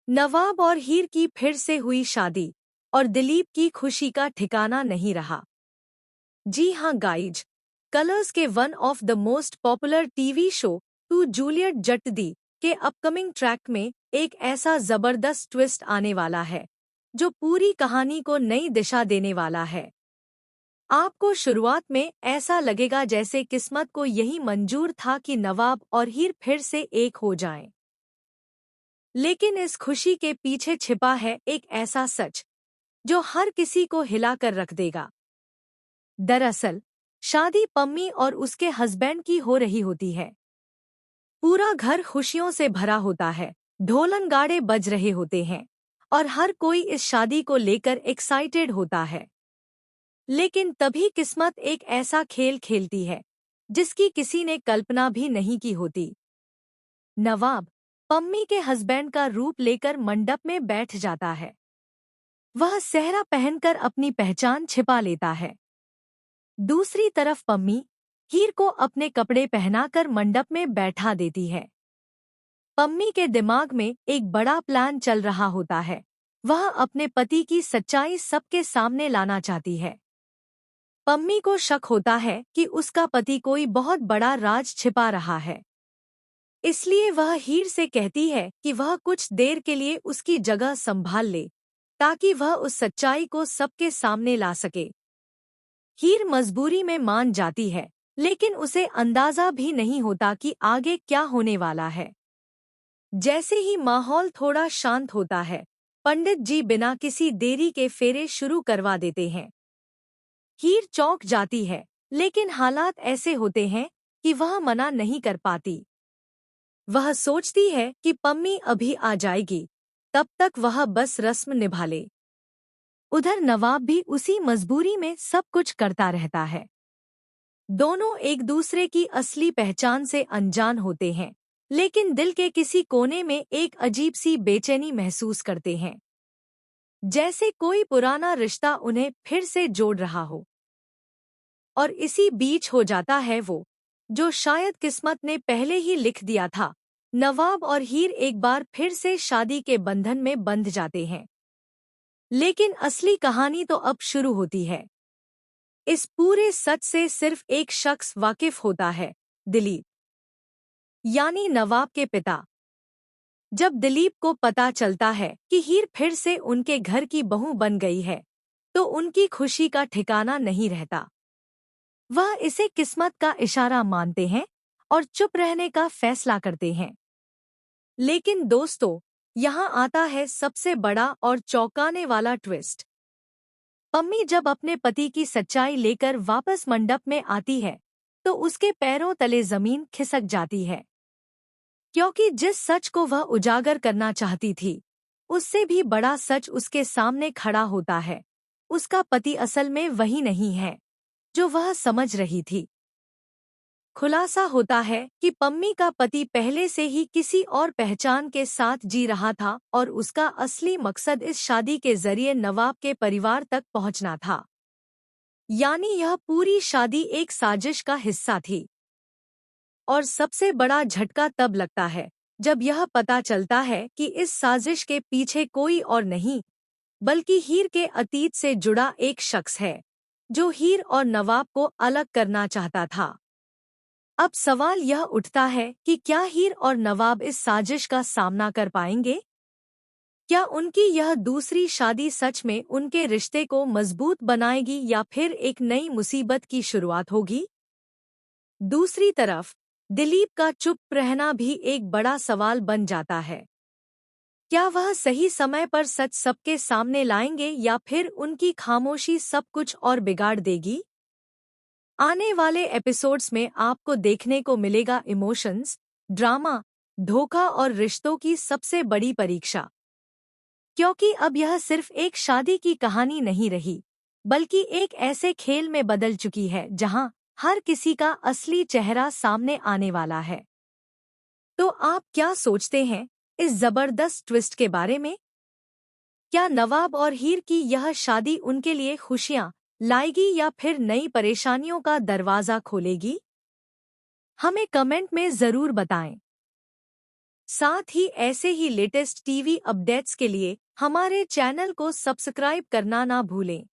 नवाब और हीर की फिर से हुई शादी और दिलीप की खुशी का ठिकाना नहीं रहा। जी हाँ गाइज, कलर्स के one of the most popular TV show Tu Juliet Jatt Di के अपकमिंग ट्रैक में एक ऐसा जबरदस्त ट्विस्ट आने वाला है जो पूरी कहानी को नई दिशा देने वाला है। आपको शुरुआत में ऐसा लगेगा जैसे किस्मत को यही मंजूर था कि नवाब और हीर फिर से एक हो जाएं। लेकिन इस खुशी के पीछे छिपा है एक ऐसा सच जो हर किसी को हिलाकर रख देगा। दरअसल शादी पम्मी और उसके हस्बैंड की हो रही होती है। पूरा घर खुशियों से भरा होता है, ढोलन गाड़े बज रहे होते हैं और हर कोई इस शादी को लेकर एक्साइटेड होता है। लेकिन तभी किस्मत एक ऐसा खेल खेलती है जिसकी किसी ने कल्पना भी नहीं की होती। नवाब पम्मी के हस्बैंड का रूप लेकर मंडप में बैठ जाता है। वह सेहरा पहनकर अपनी पहचान छिपा लेता है। दूसरी तरफ पम्मी हीर को अपने कपड़े पहनाकर मंडप में बैठा देती है। पम्मी के दिमाग में एक बड़ा प्लान चल रहा होता है। वह अपने पति की सच्चाई सबके सामने लाना चाहती है। पम्मी को शक होता है कि उसका पति कोई बहुत बड़ा राज छिपा रहा है। इसलिए वह हीर से कहती है कि वह कुछ देर के लिए उसकी जगह संभाल ले ताकि वह उस सच्चाई को सबके सामने ला सके। हीर मजबूरी में मान जाती है, लेकिन उसे अंदाजा भी नहीं होता कि आगे क्या होने वाला है। जैसे ही माहौल थोड़ा शांत होता है, पंडित जी बिना किसी देरी के फेरे शुरू करवा देते हैं। हीर चौंक जाती है, लेकिन हालात ऐसे होते हैं कि वह मना नहीं कर पाती। वह सोचती है कि पम्मी अभी आ जाएगी, तब तक वह बस रस्म निभा ले। उधर नवाब भी उसी मजबूरी में सब कुछ करता रहता है। दोनों एक दूसरे की असली पहचान से अनजान होते हैं, लेकिन दिल के किसी कोने में एक अजीब सी बेचैनी महसूस करते हैं, जैसे कोई पुराना रिश्ता उन्हें फिर से जोड़ रहा हो। और इसी बीच हो जाता है वो जो शायद किस्मत ने पहले ही लिख दिया था। नवाब और हीर एक बार फिर से शादी के बंधन में बंध जाते हैं। लेकिन असली कहानी तो अब शुरू होती है। इस पूरे सच से सिर्फ एक शख्स वाकिफ होता है, दिलीप, यानी नवाब के पिता। जब दिलीप को पता चलता है कि हीर फिर से उनके घर की बहू बन गई है, तो उनकी खुशी का ठिकाना नहीं रहता। वह इसे किस्मत का इशारा मानते हैं और चुप रहने का फैसला करते हैं। लेकिन दोस्तों, यहाँ आता है सबसे बड़ा और चौंकाने वाला ट्विस्ट। पम्मी जब अपने पति की सच्चाई लेकर वापस मंडप में आती है, तो उसके पैरों तले जमीन खिसक जाती है। क्योंकि जिस सच को वह उजागर करना चाहती थी, उससे भी बड़ा सच उसके सामने खड़ा होता है। उसका पति असल में वही नहीं है जो वह समझ रही थी। खुलासा होता है कि पम्मी का पति पहले से ही किसी और पहचान के साथ जी रहा था और उसका असली मकसद इस शादी के जरिए नवाब के परिवार तक पहुंचना था। यानी यह पूरी शादी एक साजिश का हिस्सा थी। और सबसे बड़ा झटका तब लगता है जब यह पता चलता है कि इस साजिश के पीछे कोई और नहीं, बल्कि हीर के अतीत से जुड़ा एक शख्स है जो हीर और नवाब को अलग करना चाहता था। अब सवाल यह उठता है कि क्या हीर और नवाब इस साजिश का सामना कर पाएंगे? क्या उनकी यह दूसरी शादी सच में उनके रिश्ते को मजबूत बनाएगी या फिर एक नई मुसीबत की शुरुआत होगी? दूसरी तरफ दिलीप का चुप रहना भी एक बड़ा सवाल बन जाता है। क्या वह सही समय पर सच सबके सामने लाएंगे या फिर उनकी खामोशी सब कुछ और बिगाड़ देगी? आने वाले एपिसोड्स में आपको देखने को मिलेगा इमोशंस, ड्रामा, धोखा और रिश्तों की सबसे बड़ी परीक्षा। क्योंकि अब यह सिर्फ एक शादी की कहानी नहीं रही, बल्कि एक ऐसे खेल में बदल चुकी है जहां हर किसी का असली चेहरा सामने आने वाला है। तो आप क्या सोचते हैं इस जबरदस्त ट्विस्ट के बारे में? क्या नवाब और हीर की यह शादी उनके लिए खुशियां लाएगी या फिर नई परेशानियों का दरवाजा खोलेगी? हमें कमेंट में जरूर बताएं। साथ ही ऐसे ही लेटेस्ट टीवी अपडेट्स के लिए हमारे चैनल को सब्सक्राइब करना ना भूलें।